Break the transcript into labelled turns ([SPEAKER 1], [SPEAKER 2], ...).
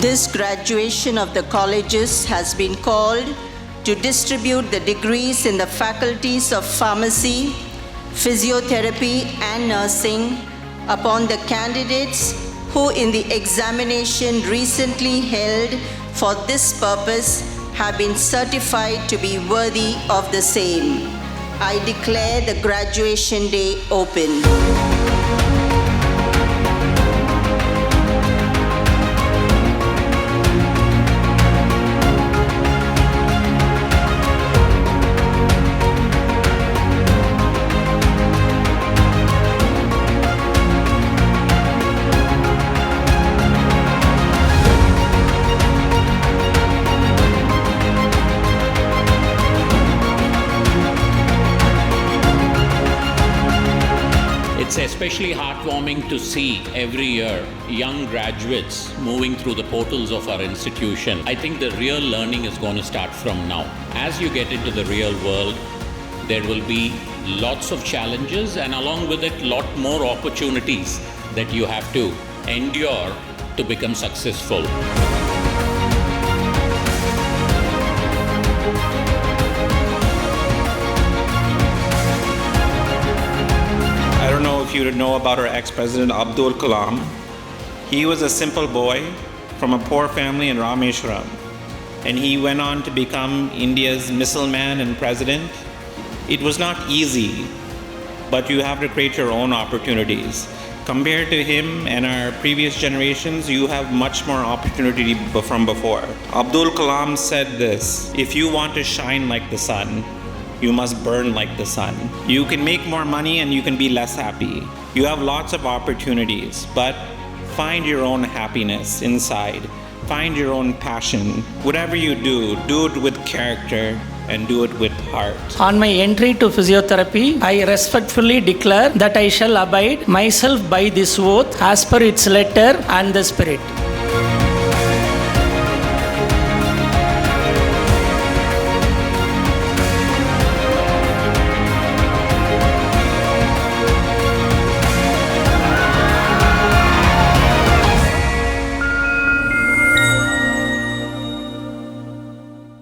[SPEAKER 1] This graduation of the colleges has been called to distribute the degrees in the faculties of pharmacy, physiotherapy, and nursing upon the candidates who in the examination recently held for this purpose have been certified to be worthy of the same. I declare the graduation day open.
[SPEAKER 2] It's especially heartwarming to see every year young graduates moving through the portals of our institution. I think the real learning is going to start from now. As you get into the real world, there will be lots of challenges and along with it, lot more opportunities that you have to endure to become successful.
[SPEAKER 3] I don't know if you know about our ex-president Abdul Kalam. He was a simple boy from a poor family in Rameshwaram, and he went on to become India's missile man and president. It was not easy, but you have to create your own opportunities. Compared to him and our previous generations, you have much more opportunity from before. Abdul Kalam said this: if you want to shine like the sun, you must burn like the sun. You can make more money and you can be less happy. You have lots of opportunities, but find your own happiness inside. Find your own passion. Whatever you do it with character and do it with heart.
[SPEAKER 4] On my entry to physiotherapy, I respectfully declare that I shall abide myself by this oath as per its letter and the spirit.